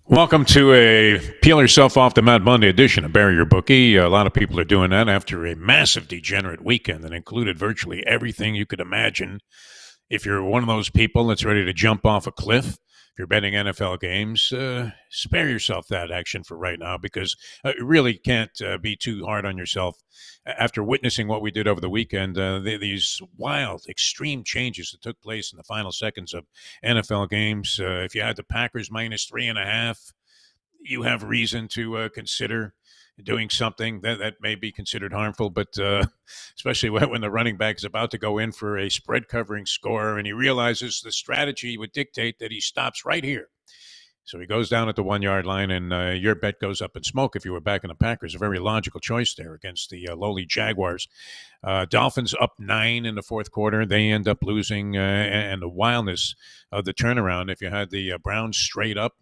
Welcome to a peel yourself off the mat Monday edition of Bury Your Bookie. A lot of people are doing that after a massive degenerate weekend that included virtually everything you could imagine. If you're one of those people that's ready to jump off a cliff, if you're betting NFL games, spare yourself that action for right now because you really can't be too hard on yourself after witnessing what we did over the weekend. These wild, extreme changes that took place in the final seconds of NFL games. If you had the Packers minus 3.5, you have reason to consider doing something that may be considered harmful, but especially when the running back is about to go in for a spread covering score and he realizes the strategy would dictate that he stops right here. So he goes down at the 1 yard line, and your bet goes up in smoke if you were back in the Packers. A very logical choice there against the lowly Jaguars. Dolphins up 9 in the fourth quarter. They end up losing, and the wildness of the turnaround. If you had the Browns straight up,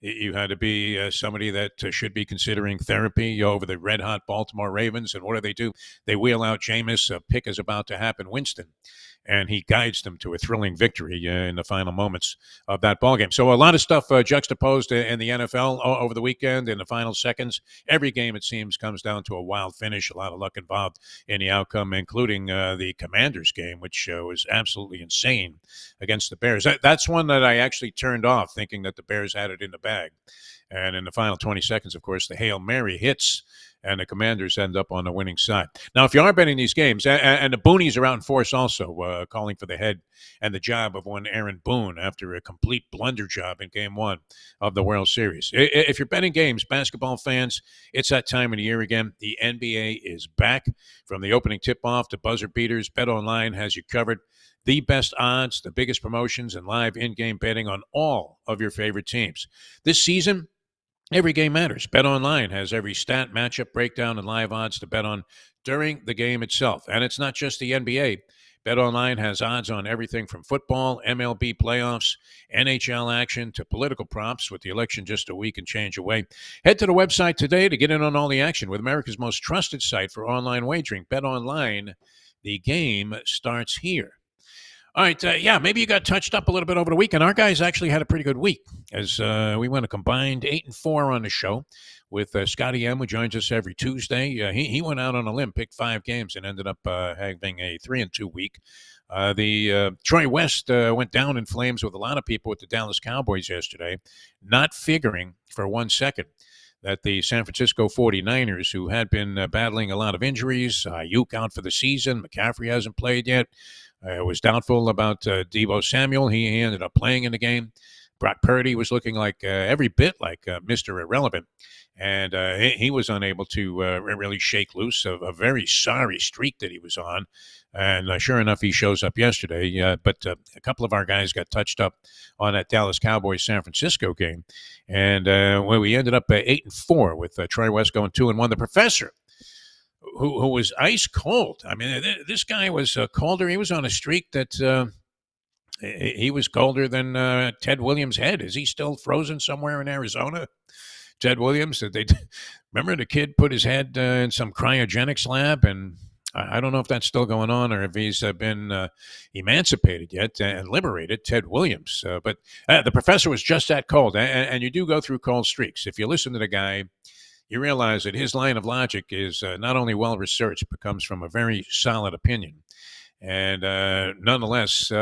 you had to be somebody that should be considering therapy over the red-hot Baltimore Ravens. And what do? They wheel out Jameis. A pick is about to happen, Winston, and he guides them to a thrilling victory in the final moments of that ballgame. So a lot of stuff juxtaposed in the NFL over the weekend in the final seconds. Every game, it seems, comes down to a wild finish. A lot of luck involved in the outcome, including the Commanders game, which was absolutely insane against the Bears. That's one that I actually turned off, thinking that the Bears had it in the bag. And in the final 20 seconds, of course, the Hail Mary hits, and the Commanders end up on the winning side. Now, if you are betting these games, and the Boonies are out in force also, calling for the head and the job of one Aaron Boone after a complete blunder job in Game 1 of the World Series. If you're betting games, basketball fans, it's that time of the year again. The NBA is back. From the opening tip-off to buzzer beaters, BetOnline has you covered. The best odds, the biggest promotions, and live in-game betting on all of your favorite teams. This season, every game matters. BetOnline has every stat, matchup breakdown, and live odds to bet on during the game itself. And it's not just the NBA. BetOnline has odds on everything from football, MLB playoffs, NHL action, to political props, with the election just a week and change away. Head to the website today to get in on all the action with America's most trusted site for online wagering. BetOnline, the game starts here. All right, maybe you got touched up a little bit over the weekend. Our guys actually had a pretty good week, as we went a combined 8-4 on the show with Scotty M, who joins us every Tuesday. He went out on a limb, picked 5 games, and ended up having a 3-2 week. The Troy West went down in flames with a lot of people with the Dallas Cowboys yesterday, not figuring for 1 second that the San Francisco 49ers, who had been battling a lot of injuries, Ayuk out for the season, McCaffrey hasn't played yet, was doubtful about Deebo Samuel. He ended up playing in the game. Brock Purdy was looking like every bit like Mr. Irrelevant, and he was unable to really shake loose a very sorry streak that he was on. And sure enough, he shows up yesterday. But a couple of our guys got touched up on that Dallas Cowboys San Francisco game, and we ended up 8-4 with Troy West going 2-1. The professor, who was ice cold. I mean, this guy was colder. He was on a streak that he was colder than Ted Williams' head. Is he still frozen somewhere in Arizona? Ted Williams, did they remember the kid put his head in some cryogenics lab, and I don't know if that's still going on or if he's been emancipated yet and liberated, Ted Williams. But the professor was just that cold, and you do go through cold streaks. If you listen to the guy, you realize that his line of logic is not only well-researched, but comes from a very solid opinion. And nonetheless,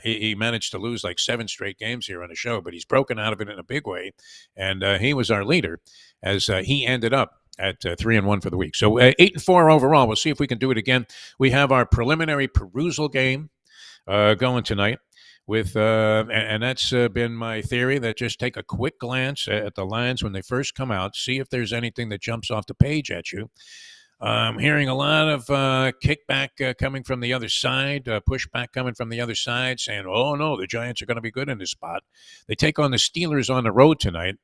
he managed to lose like 7 straight games here on the show, but he's broken out of it in a big way. And he was our leader as he ended up at 3-1 for the week. So 8-4 overall. We'll see if we can do it again. We have our preliminary perusal game going tonight. And that's been my theory, that just take a quick glance at the lines when they first come out, see if there's anything that jumps off the page at you. I'm hearing a lot of kickback coming from the other side, pushback coming from the other side, saying, oh, no, the Giants are going to be good in this spot. They take on the Steelers on the road tonight.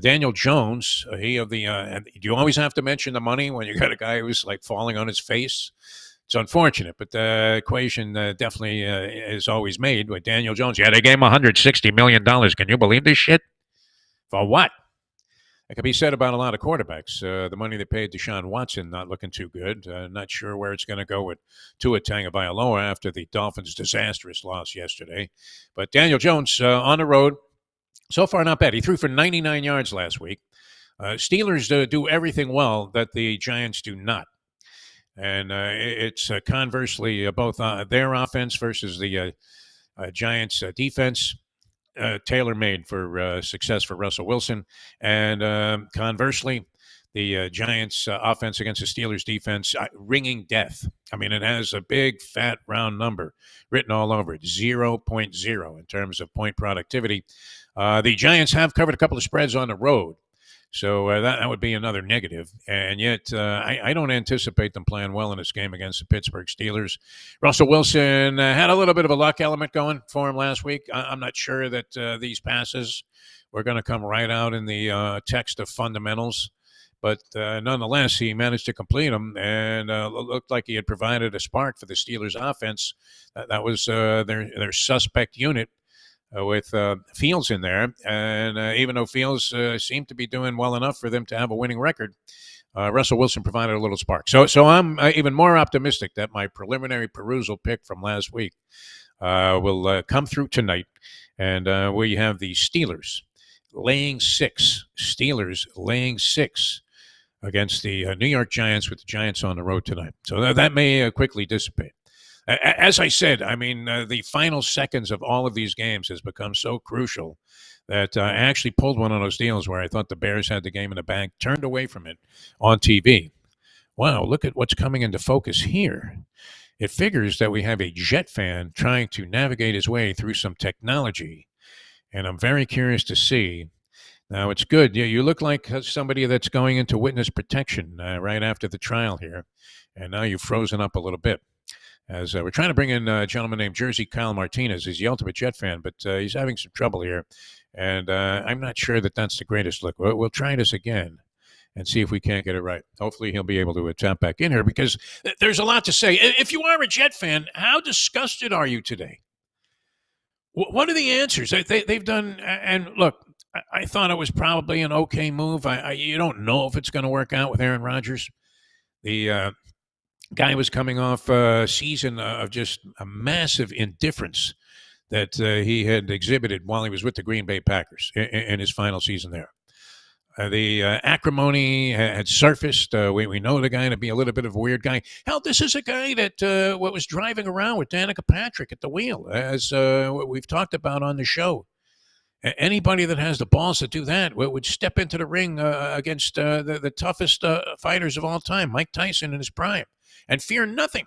Daniel Jones, do you always have to mention the money when you got a guy who's like falling on his face? It's unfortunate, but the equation definitely is always made with Daniel Jones. Yeah, they gave him $160 million. Can you believe this shit? For what? That could be said about a lot of quarterbacks. The money they paid Deshaun Watson not looking too good. Not sure where it's going to go with Tua Tagovailoa after the Dolphins' disastrous loss yesterday. But Daniel Jones on the road So far, not bad. He threw for 99 yards last week. Steelers do everything well that the Giants do not. And it's conversely both their offense versus the Giants' defense. Tailor-made for success for Russell Wilson, and conversely, the Giants' offense against the Steelers' defense, ringing death. I mean, it has a big, fat, round number written all over it, 0.0 in terms of point productivity. The Giants have covered a couple of spreads on the road, so that would be another negative. And yet, I don't anticipate them playing well in this game against the Pittsburgh Steelers. Russell Wilson had a little bit of a luck element going for him last week. I'm not sure that these passes were going to come right out in the text of fundamentals. But nonetheless, he managed to complete them, and looked like he had provided a spark for the Steelers' offense. That was their suspect unit with Fields in there. And even though Fields seemed to be doing well enough for them to have a winning record, Russell Wilson provided a little spark. So I'm even more optimistic that my preliminary perusal pick from last week will come through tonight. And we have the Steelers laying 6. Steelers laying 6 against the New York Giants, with the Giants on the road tonight. So that may quickly dissipate. As I said, I mean, the final seconds of all of these games has become so crucial that I actually pulled one of those deals where I thought the Bears had the game in the bag, turned away from it on TV. Wow, look at what's coming into focus here. It figures that we have a Jet fan trying to navigate his way through some technology, and I'm very curious to see. Now, it's good. You look like somebody that's going into witness protection right after the trial here, and now you've frozen up a little bit. As we're trying to bring in a gentleman named Jersey Kyle Martinez. He's the ultimate Jet fan, but he's having some trouble here. And I'm not sure that that's the greatest look. We'll try this again and see if we can't get it right. Hopefully he'll be able to tap back in here, because there's a lot to say. If you are a Jet fan, how disgusted are you today? What are the answers? They've done, and look, I thought it was probably an okay move. You don't know if it's going to work out with Aaron Rodgers. The guy was coming off a season of just a massive indifference that he had exhibited while he was with the Green Bay Packers in his final season there. The acrimony had surfaced. We know the guy to be a little bit of a weird guy. Hell, this is a guy that was driving around with Danica Patrick at the wheel, as we've talked about on the show. Anybody that has the balls to do that would step into the ring against the toughest fighters of all time, Mike Tyson in his prime, and fear nothing.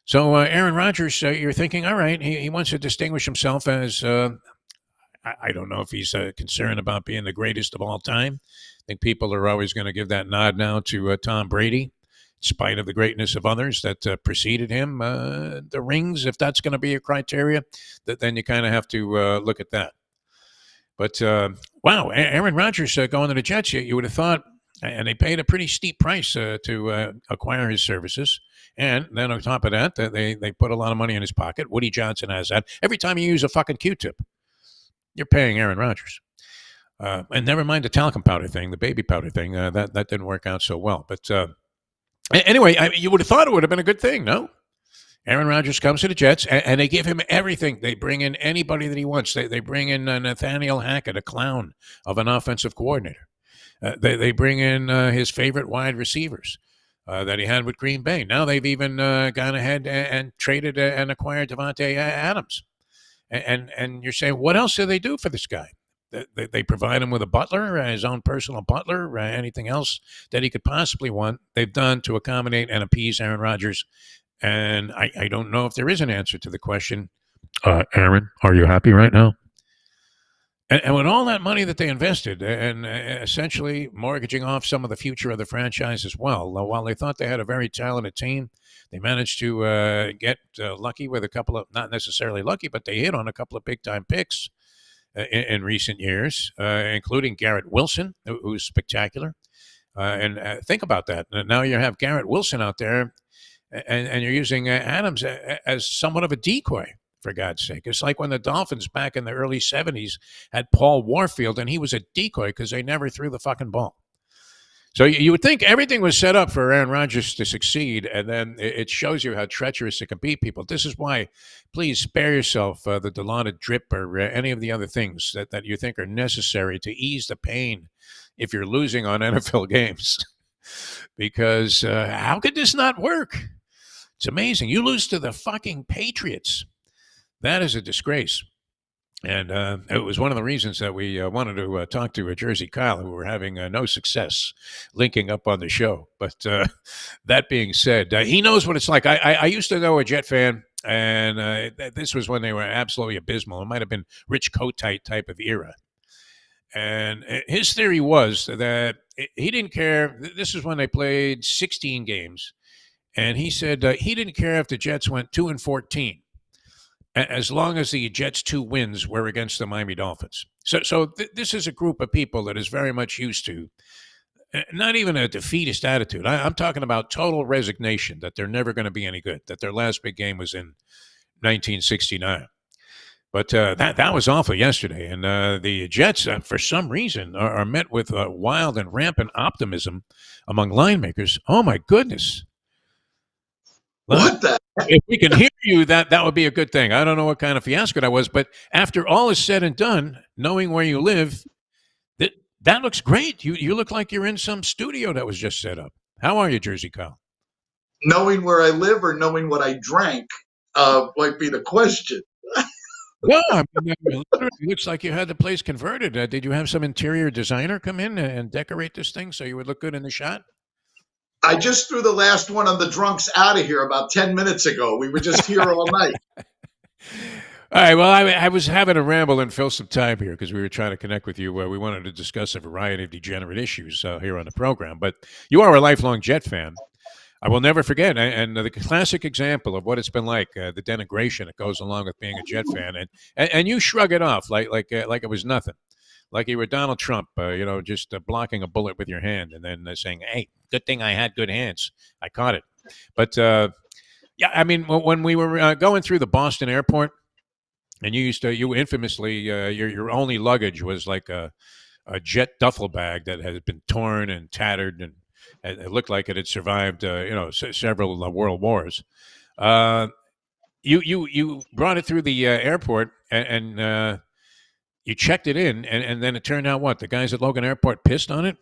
So Aaron Rodgers, you're thinking, all right, he wants to distinguish himself as, I don't know if he's concerned about being the greatest of all time. I think people are always going to give that nod now to Tom Brady, in spite of the greatness of others that preceded him. The rings, if that's going to be a criteria, then you kind of have to look at that. But, wow, Aaron Rodgers going to the Jets, you would have thought, and they paid a pretty steep price to acquire his services. And then on top of that, they put a lot of money in his pocket. Woody Johnson has that. Every time you use a fucking Q-tip, you're paying Aaron Rodgers. And never mind the talcum powder thing, the baby powder thing. That didn't work out so well. But anyway, you would have thought it would have been a good thing, no? Aaron Rodgers comes to the Jets, and they give him everything. They bring in anybody that he wants. They bring in Nathaniel Hackett, a clown of an offensive coordinator. They bring in his favorite wide receivers that he had with Green Bay. Now they've even gone ahead and traded and acquired Devontae Adams. And you're saying, what else do they do for this guy? They provide him with a butler, his own personal butler, anything else that he could possibly want. They've done to accommodate and appease Aaron Rodgers. And I don't know if there is an answer to the question, Aaron, are you happy right now? And with all that money that they invested, and essentially mortgaging off some of the future of the franchise as well, while they thought they had a very talented team, they managed to get lucky with a couple of, not necessarily lucky, but they hit on a couple of big-time picks in recent years, including Garrett Wilson, who's spectacular. And think about that. Now you have Garrett Wilson out there, and you're using Adams as somewhat of a decoy, for God's sake. It's like when the Dolphins back in the early 70s had Paul Warfield, and he was a decoy because they never threw the fucking ball. So you would think everything was set up for Aaron Rodgers to succeed, and then it shows you how treacherous it can be, people. This is why, please spare yourself the Dilaudid drip or any of the other things that you think are necessary to ease the pain if you're losing on NFL games. Because how could this not work? It's amazing. You lose to the fucking Patriots. That is a disgrace. And it was one of the reasons that we wanted to talk to Jersey Kyle, who were having no success linking up on the show. But that being said, he knows what it's like. I used to know a Jet fan, and this was when they were absolutely abysmal. It might have been Rich Kotite type of era. And his theory was that he didn't care. This is when they played 16 games. And he said he didn't care if the Jets went 2-14 as long as the Jets' 2 wins were against the Miami Dolphins. So this is a group of people that is very much used to not even a defeatist attitude. I'm talking about total resignation that they're never going to be any good, that their last big game was in 1969. But that was awful yesterday. And the Jets, for some reason, are met with wild and rampant optimism among line makers. Oh, my goodness. What the heck? If we can hear you, that would be a good thing. I don't know what kind of fiasco that was, but after all is said and done, knowing where you live, that looks great. You look like you're in some studio that was just set up. How are you, Jersey Kyle? Knowing where I live or knowing what I drank might be the question. Well, I mean, it looks like you had the place converted. Did you have some interior designer come in and decorate this thing so you would look good in the shot? I just threw the last one of the drunks out of here about 10 minutes ago. We were just here all night. All right. Well, I was having a ramble and fill some time here because we were trying to connect with you. We wanted to discuss a variety of degenerate issues here on the program. But you are a lifelong Jet fan. I will never forget, and the classic example of what it's been like, the denigration that goes along with being a Jet fan, and you shrug it off like it was nothing, like you were Donald Trump, just blocking a bullet with your hand, and then saying, "Hey, good thing I had good hands, I caught it." But yeah, I mean, when we were going through the Boston airport, and you infamously, your only luggage was like a Jet duffel bag that had been torn and tattered and it looked like it had survived, several world wars. You brought it through the airport and you checked it in, and then it turned out what? The guys at Logan Airport pissed on it?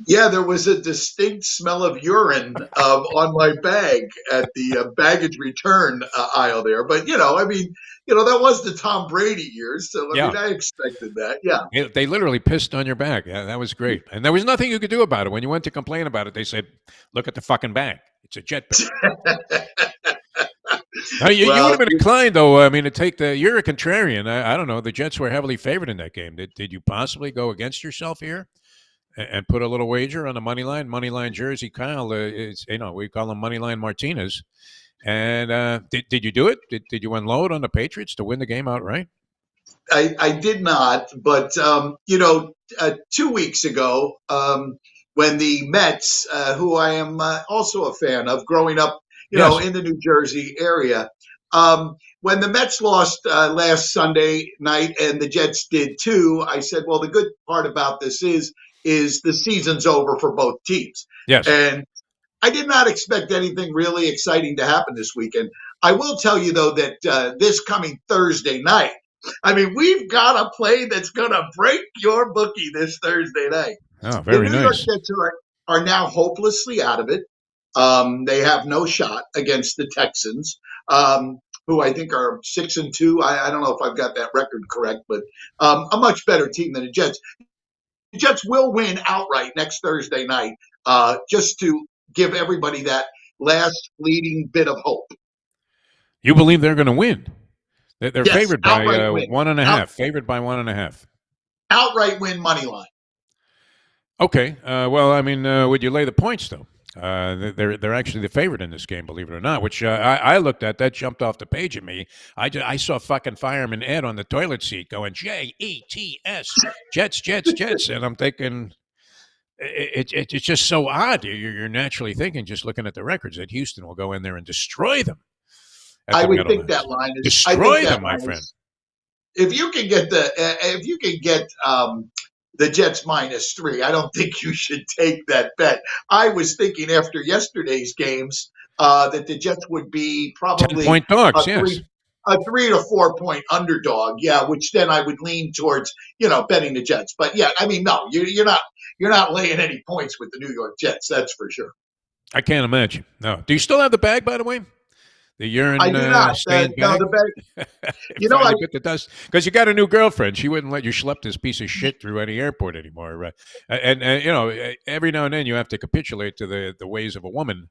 Yeah, there was a distinct smell of urine on my bag at the baggage return aisle there. But, that was the Tom Brady years. So, I expected that. Yeah. They literally pissed on your bag. Yeah, that was great. And there was nothing you could do about it. When you went to complain about it, they said, look at the fucking bag. It's a Jet bag. Now, you would have been inclined, though, to take you're a contrarian. I don't know. The Jets were heavily favored in that game. Did you possibly go against yourself here? And put a little wager on the money line Jersey Kyle is, we call him Moneyline Martinez. And did you do it? Did you unload on the Patriots to win the game outright? I did not, but 2 weeks ago, when the Mets, who I am also a fan of, growing up, in the New Jersey area, when the Mets lost last Sunday night and the Jets did too, I said, well, the good part about this is the season's over for both teams. Yes. And I did not expect anything really exciting to happen this weekend. I will tell you, though, that this coming Thursday night, we've got a play that's going to break your bookie this Thursday night. Oh, very nice. The New York Jets are now hopelessly out of it. They have no shot against the Texans, who I think are 6-2. I don't know if I've got that record correct, but a much better team than the Jets. The Jets will win outright next Thursday night, just to give everybody that last fleeting bit of hope. You believe they're going to win? They're yes, favored by win. 1.5. Favored by 1.5. Outright win money line. Okay. Would you lay the points though? They're actually the favorite in this game, believe it or not, which I looked at. That jumped off the page at me. I saw fucking Fireman Ed on the toilet seat going, Jets, Jets. And I'm thinking, it's just so odd. You're naturally thinking, just looking at the records, that Houston will go in there and destroy them. I would think that line is destroy them, my friend. If you can get the Jets -3. I don't think you should take that bet. I was thinking after yesterday's games that the Jets would be probably 10-point dogs, a yes. a 3 to 4 point underdog. Yeah, which then I would lean towards, betting the Jets. But yeah, I mean, no, you're not laying any points with the New York Jets. That's for sure. I can't imagine. No. Do you still have the bag, by the way? The I urine do not. stained No, bag? the bet. It finally bit the dust. Because you got a new girlfriend. She wouldn't let you schlep this piece of shit through any airport anymore. And every now and then you have to capitulate to the ways of a woman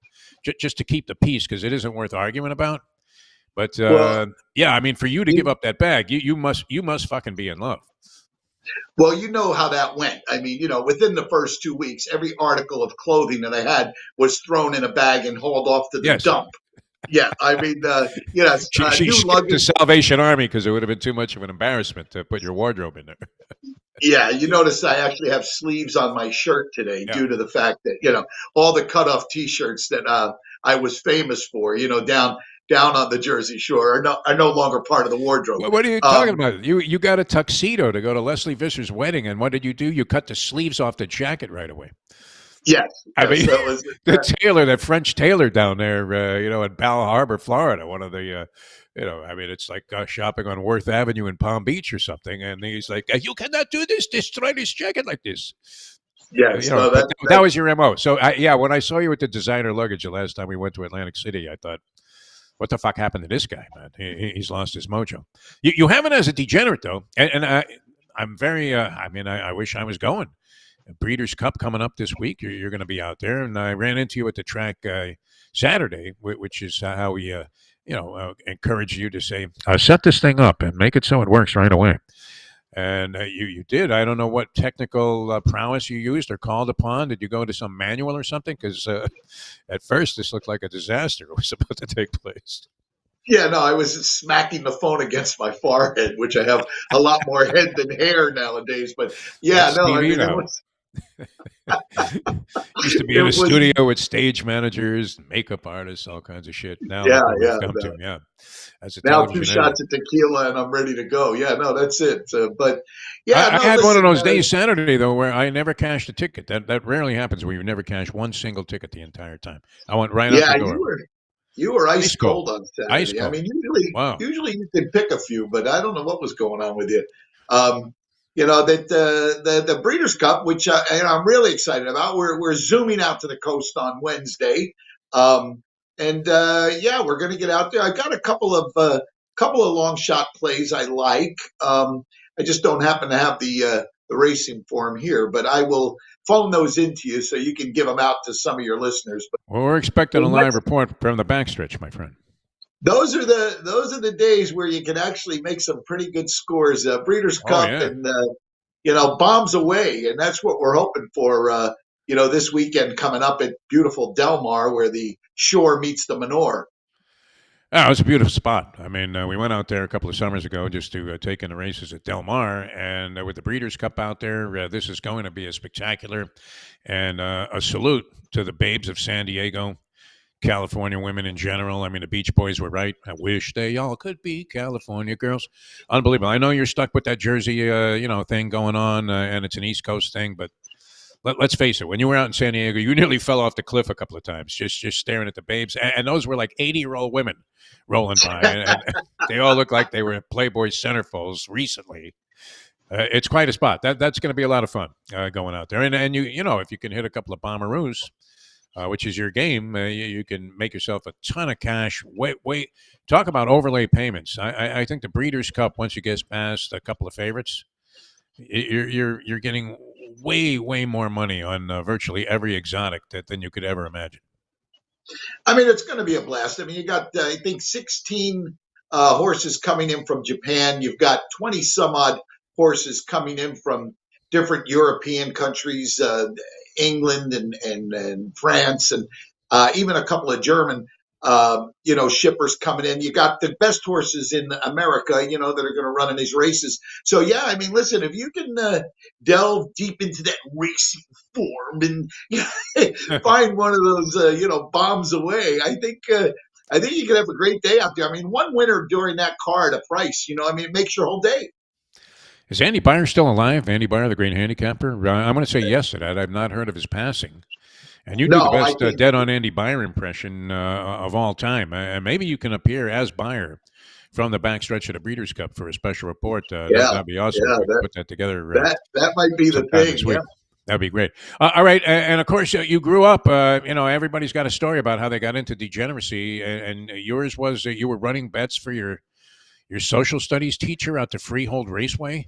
just to keep the peace because it isn't worth arguing about. But yeah, I mean, for you to give up that bag, you must fucking be in love. Well, you know how that went. I mean, within the first 2 weeks, every article of clothing that I had was thrown in a bag and hauled off to the dump. Yeah, I mean, yes, she new skipped the luggage. Salvation Army because it would have been too much of an embarrassment to put your wardrobe in there. Yeah, you notice I actually have sleeves on my shirt today due to the fact that all the cutoff T-shirts that I was famous for, down on the Jersey Shore are no longer part of the wardrobe. What are you talking about? You got a tuxedo to go to Leslie Visser's wedding, and what did you do? You cut the sleeves off the jacket right away. Yes, I mean, that French tailor down there, in Bal Harbor, Florida, one of the, I mean, it's like shopping on Worth Avenue in Palm Beach or something, and he's like, "You cannot do this. Destroy this jacket like this." Yes, that was your MO. So, when I saw you with the designer luggage the last time we went to Atlantic City, I thought, what the fuck happened to this guy, man? He's lost his mojo. You have it as a degenerate, though, and I'm very. I wish I was going. Breeders' Cup coming up this week. You're going to be out there, and I ran into you at the track Saturday, which is how we, encourage you to say, set this thing up and make it so it works right away. And you did. I don't know what technical prowess you used or called upon. Did you go to some manual or something? Because at first this looked like a disaster was about to take place. Yeah, no, I was smacking the phone against my forehead, which I have a lot more head than hair nowadays. But yeah, no, I mean, it was. Used to be in a studio with stage managers, makeup artists, all kinds of shit. Now, as a now 2 shots of tequila and I'm ready to go. Yeah, no, that's it. But yeah, I had one of those days Saturday though where I never cashed a ticket. That rarely happens where you never cash one single ticket the entire time. I went right up the door. You were ice cold on Saturday. Ice cold. I mean, usually you could pick a few, but I don't know what was going on with you. That the Breeders' Cup, which I'm really excited about. We're zooming out to the coast on Wednesday, we're going to get out there. I got a couple of long shot plays I like. I just don't happen to have the racing form here, but I will phone those into you so you can give them out to some of your listeners. Well, we're expecting a live report from the backstretch, my friend. Those are the days where you can actually make some pretty good scores. Breeders' Cup and bombs away, and that's what we're hoping for. This weekend coming up at beautiful Del Mar, where the shore meets the Manor. Oh, it's a beautiful spot. I mean, we went out there a couple of summers ago just to take in the races at Del Mar, and with the Breeders' Cup out there, this is going to be a spectacular, and a salute to the babes of San Diego. California women in general. I mean, the Beach Boys were right. I wish they all could be California girls. Unbelievable. I know you're stuck with that Jersey, thing going on, and it's an East Coast thing. But let's face it. When you were out in San Diego, you nearly fell off the cliff a couple of times, just staring at the babes. And those were like 80-year-old women rolling by, and they all look like they were Playboy centerfolds recently. It's quite a spot. That's going to be a lot of fun going out there. And if you can hit a couple of bomberoos. Which is your game, you can make yourself a ton of cash. Wait, talk about overlay payments. I think the Breeders' Cup, once you get past a couple of favorites, you're getting way more money on virtually every exotic than you could ever imagine. I mean, it's going to be a blast. I mean, you got I think 16 horses coming in from Japan. You've got 20 some odd horses coming in from different European countries. England and France and even a couple of German, shippers coming in. You got the best horses in America, that are going to run in these races. So, yeah, I mean, listen, if you can delve deep into that racing form and find one of those, bombs away, I think you could have a great day out there. I mean, one winner during that card, a price, it makes your whole day. Is Andy Byer still alive? Andy Byer, the great handicapper? I'm going to say yes to that. I've not heard of his passing. And you do the No, I best think dead on Andy Byer impression of all time. And maybe you can appear as Byer from the backstretch of the Breeders' Cup for a special report. yeah, That'd be awesome if yeah, we could put that together that might be the sometime thing. this Yeah. week. That'd be great. All right, and of course, you grew up. Everybody's got a story about how they got into degeneracy, and yours was that you were running bets for your social studies teacher out to Freehold Raceway,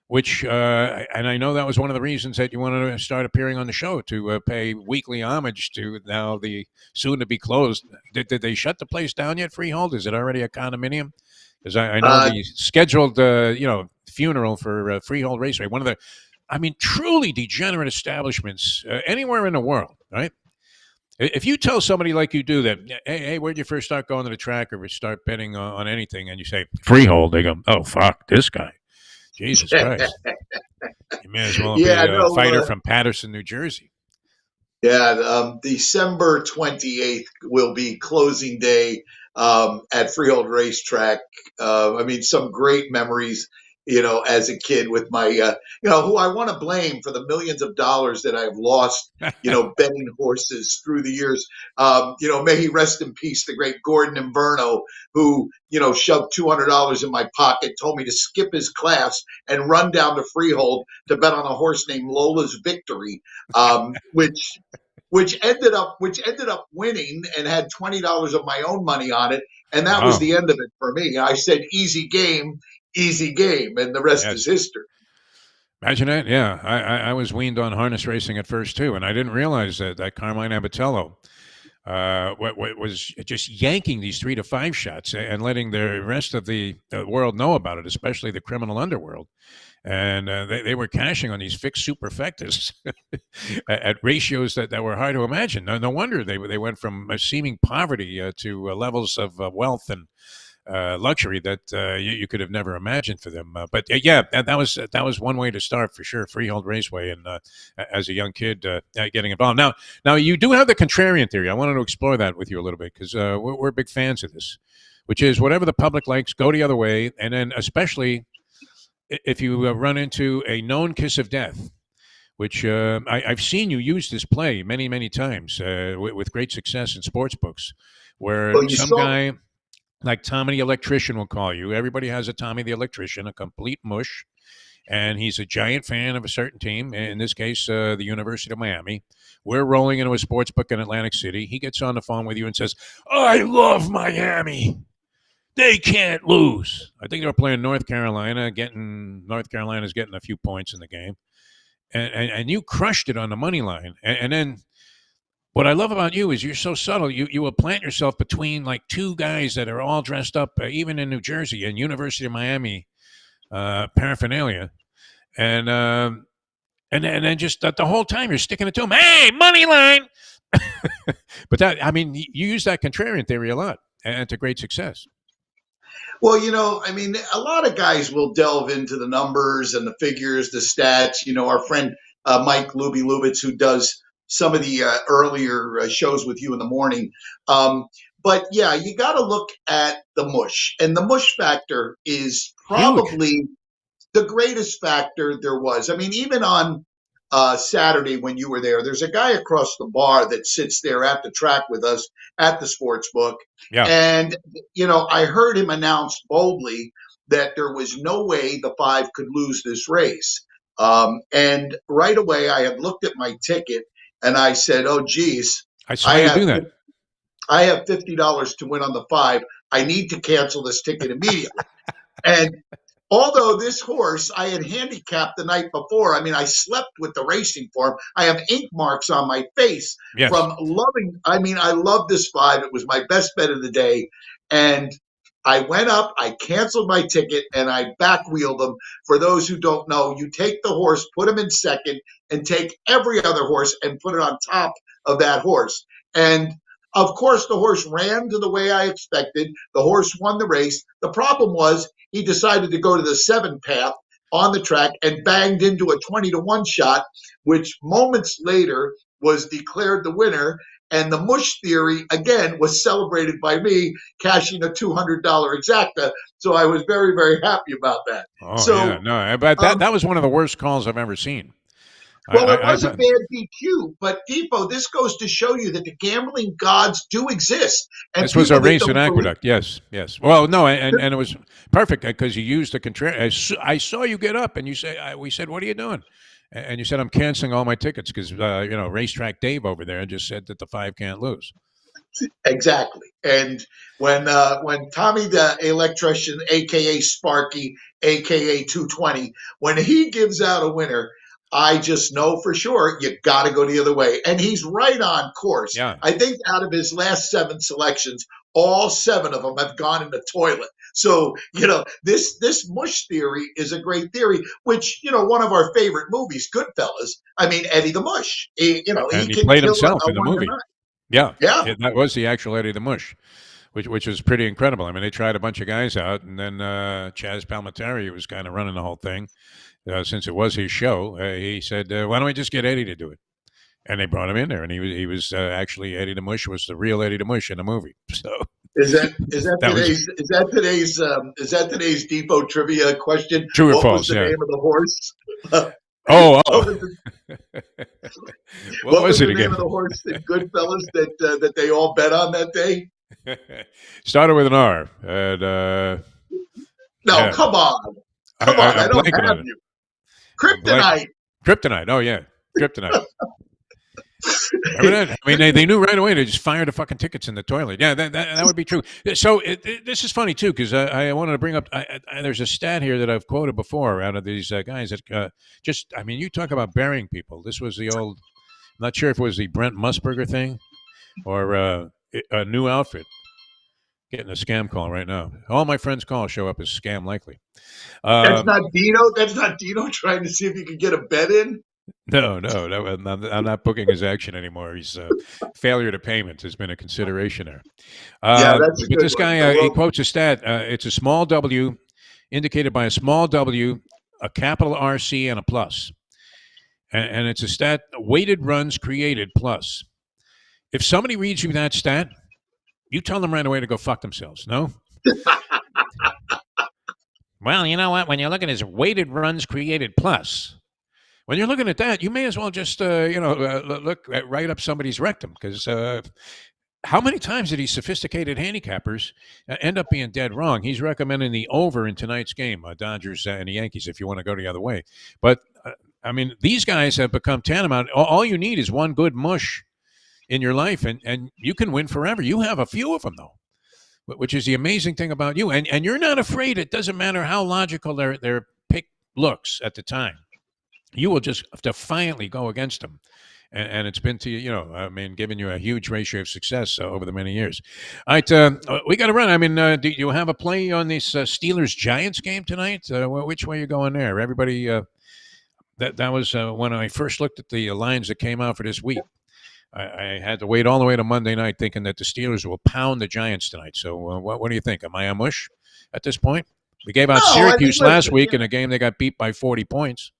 which and I know that was one of the reasons that you wanted to start appearing on the show to pay weekly homage to now the soon to be closed. Did they shut the place down yet, Freehold? Is it already a condominium? Because I know the scheduled funeral for Freehold Raceway, one of the, I mean, truly degenerate establishments anywhere in the world, right? If you tell somebody like you do that, hey, where'd you first start going to the track or start betting on anything, and you say Freehold, they go, oh fuck, this guy. Jesus Christ. You may as well Yeah, be a no, fighter from Paterson, New Jersey. yeah. December 28th will be closing day at Freehold Racetrack. I mean, some great memories, as a kid with my, who I want to blame for the millions of dollars that I've lost, betting horses through the years. May he rest in peace, the great Gordon Inverno, who, shoved $200 in my pocket, told me to skip his class and run down to Freehold to bet on a horse named Lola's Victory, which ended up winning and had $20 of my own money on it, and that was Wow. the end of it for me. I said easy game, and the rest is history. Imagine that. Yeah, I was weaned on harness racing at first too, and I didn't realize that Carmine Abatello was just yanking these 3 to 5 shots and letting the rest of the world know about it, especially the criminal underworld. And they were cashing on these fixed superfectas at ratios that were hard to imagine. No wonder they went from seeming poverty to levels of wealth and luxury that you could have never imagined for them. But yeah, that was one way to start for sure. Freehold Raceway, and as a young kid getting involved. Now you do have the contrarian theory. I wanted to explore that with you a little bit because we're big fans of this, which is whatever the public likes, go the other way, and then especially if you run into a known kiss of death, which I've seen you use this play many, many times with great success in sports books, where some guy like Tommy the Electrician will call you. Everybody has a Tommy the Electrician, a complete mush, and he's a giant fan of a certain team, in this case, the University of Miami. We're rolling into a sports book in Atlantic City. He gets on the phone with you and says, I love Miami. They can't lose. I think they were playing North Carolina. North Carolina's getting a few points in the game, and you crushed it on the money line. And then what I love about you is you're so subtle. You will plant yourself between like two guys that are all dressed up, even in New Jersey and University of Miami paraphernalia, and then just the whole time you're sticking it to them. Hey, money line. But you use that contrarian theory a lot, and to great success. Well, a lot of guys will delve into the numbers and the figures, the stats. Our friend Mike Luby Lubitz, who does some of the earlier shows with you in the morning. But yeah, you got to look at the mush. And the mush factor is probably huge. The greatest factor there was. I mean, even on Saturday when you were there, there's a guy across the bar that sits there at the track with us at the sports book. Yeah. And, I heard him announce boldly that there was no way the 5 could lose this race. And right away, I had looked at my ticket and I said, oh, geez, I saw you do that. I have $50 to win on the 5. I need to cancel this ticket immediately. And although this horse I had handicapped the night before, I slept with the racing form. I have ink marks on my face from loving. I love this 5. It was my best bet of the day. And I went up, I canceled my ticket, and I back-wheeled them. For those who don't know, you take the horse, put him in second, and take every other horse and put it on top of that horse. And of course, the horse ran to the way I expected. The horse won the race. The problem was he decided to go to the 7 path on the track and banged into a 20-1 shot, which moments later was declared the winner. And the mush theory, again, was celebrated by me cashing a $200 exacta. So I was very, very happy about that. Oh, So, yeah. No, but that was one of the worst calls I've ever seen. well, it was a bad DQ, but Defo, this goes to show you that the gambling gods do exist. And this was a race in in Aqueduct. Yes, yes. Well, no, and it was perfect because you used the contrarian. I saw you get up and you say, we said, what are you doing? And you said, I'm canceling all my tickets because, Racetrack Dave over there just said that the 5 can't lose. Exactly. And when Tommy the electrician, aka Sparky, aka 220, when he gives out a winner, I just know for sure you got to go the other way. And he's right on course. Yeah. I think out of his last 7 selections, all 7 of them have gone in the toilet. So, this mush theory is a great theory, which, one of our favorite movies, Goodfellas, I mean, Eddie the Mush, he can played kill himself a in the movie. Yeah. That was the actual Eddie the Mush, which was pretty incredible. I mean, they tried a bunch of guys out, and then Chaz Palminteri was kind of running the whole thing. Since it was his show, he said, why don't we just get Eddie to do it? And they brought him in there, and he was actually Eddie the Mush was the real Eddie the Mush in the movie. So is that today's Defo trivia question? True or what false? Was the name of the horse? What was it the again? name of the horse in Goodfellas that they all bet on that day? Started with an R. And, come on. I don't have you. Kryptonite. Kryptonite. Oh, yeah. Kryptonite. I mean, they knew right away. They just fired the fucking tickets in the toilet. Yeah, that would be true. So this is funny, too, because I wanted to bring up there's a stat here that I've quoted before out of these guys that you talk about burying people. This was the old, I'm not sure if it was the Brent Musburger thing or a new outfit. Getting a scam call right now. All my friends' calls show up as scam likely. That's not Dino. That's not Dino trying to see if he can get a bet in. No, I'm not booking his action anymore. He's failure to payment has been a consideration there. That's a good this one. guy, he quotes a stat. It's a small W indicated by a small W, a capital RC, and a plus. And it's a stat, weighted runs created plus. If somebody reads you that stat, you tell them right away to go fuck themselves, no? Well, you know what? When you're looking at his weighted runs created plus, when you're looking at that, you may as well just, look right up somebody's rectum because how many times did these sophisticated handicappers end up being dead wrong? He's recommending the over in tonight's game, Dodgers and the Yankees, if you want to go the other way. But, these guys have become tantamount. All you need is one good mush in your life, and you can win forever. You have a few of them, though, which is the amazing thing about you. And you're not afraid. It doesn't matter how logical their pick looks at the time. You will just defiantly go against them. And it's been giving you a huge ratio of success over the many years. All right, we got to run. Do you have a play on this Steelers-Giants game tonight? Which way are you going there? Everybody, that was when I first looked at the lines that came out for this week. I had to wait all the way to Monday night thinking that the Steelers will pound the Giants tonight. So what do you think? Am I a mush at this point? We gave out Syracuse last week in a game they got beat by 40 points.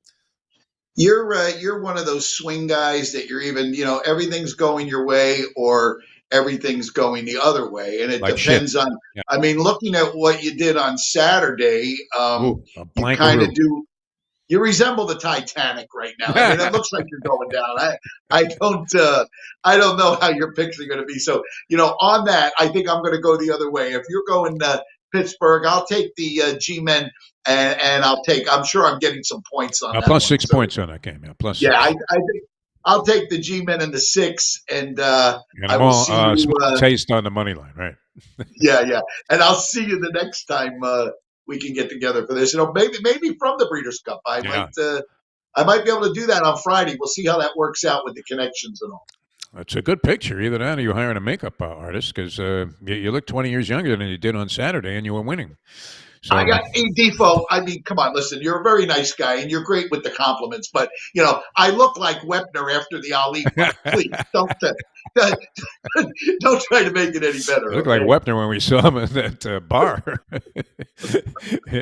You're one of those swing guys that you're even, everything's going your way or everything's going the other way. And it depends on, looking at what you did on Saturday, you kind of do. You resemble the Titanic right now. It looks like you're going down. I don't know how your picks are going to be. So, on that, I think I'm going to go the other way. If you're going Pittsburgh, I'll take the G-men, and I'm sure I'm getting some points on that. Plus 6 points on that game. Yeah, plus 6. I think I'll take the G-men and the 6, and I will see you. Small taste on the money line, right? yeah, and I'll see you the next time we can get together for this. Maybe from the Breeders' Cup. I might be able to do that on Friday. We'll see how that works out with the connections and all. It's a good picture. Either that or you hiring a makeup artist because you look 20 years younger than you did on Saturday, and you were winning. So, I got Defo. Come on, listen. You're a very nice guy, and you're great with the compliments. But I look like Wepner after the Ali fight. Please don't try to make it any better. You look like Wepner when we saw him at that bar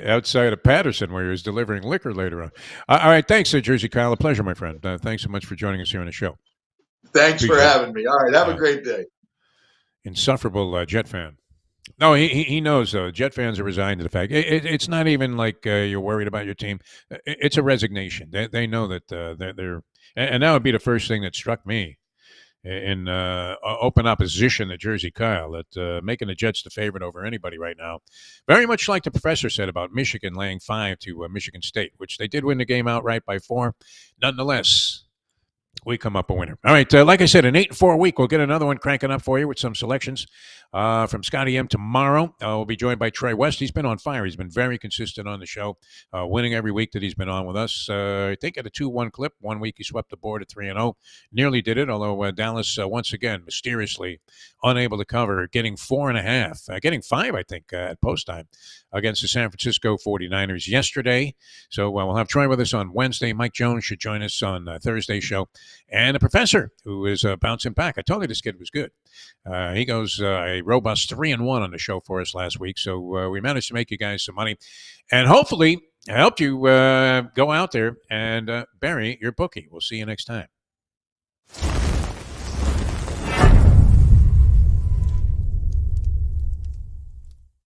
outside of Patterson, where he was delivering liquor later on. All right, thanks, Jersey Kyle. A pleasure, my friend. Thanks so much for joining us here on the show. Thanks for Appreciate it. having me. All right. Have a great day. Insufferable Jet fan. No, he knows, though. Jet fans are resigned to the fact. It's not even like you're worried about your team. It's a resignation. They know that they're and that would be the first thing that struck me in open opposition to Jersey Kyle, that making the Jets the favorite over anybody right now. Very much like the professor said about Michigan laying 5 to Michigan State, which they did win the game outright by 4. Nonetheless, we come up a winner. All right, like I said, an 8-4 week. We'll get another one cranking up for you with some selections from Scotty M tomorrow. We'll be joined by Trey West. He's been on fire. He's been very consistent on the show, winning every week that he's been on with us. I think at a 2-1 clip. 1 week he swept the board at 3-0. Nearly did it, although Dallas, once again, mysteriously unable to cover, getting 4.5, getting 5, I think, at post time against the San Francisco 49ers yesterday. So we'll have Troy with us on Wednesday. Mike Jones should join us on Thursday's show. And the professor, who is bouncing back. I told you this kid was good. He goes a robust 3-1 on the show for us last week. So we managed to make you guys some money. And hopefully helped you go out there and bury your bookie. We'll see you next time.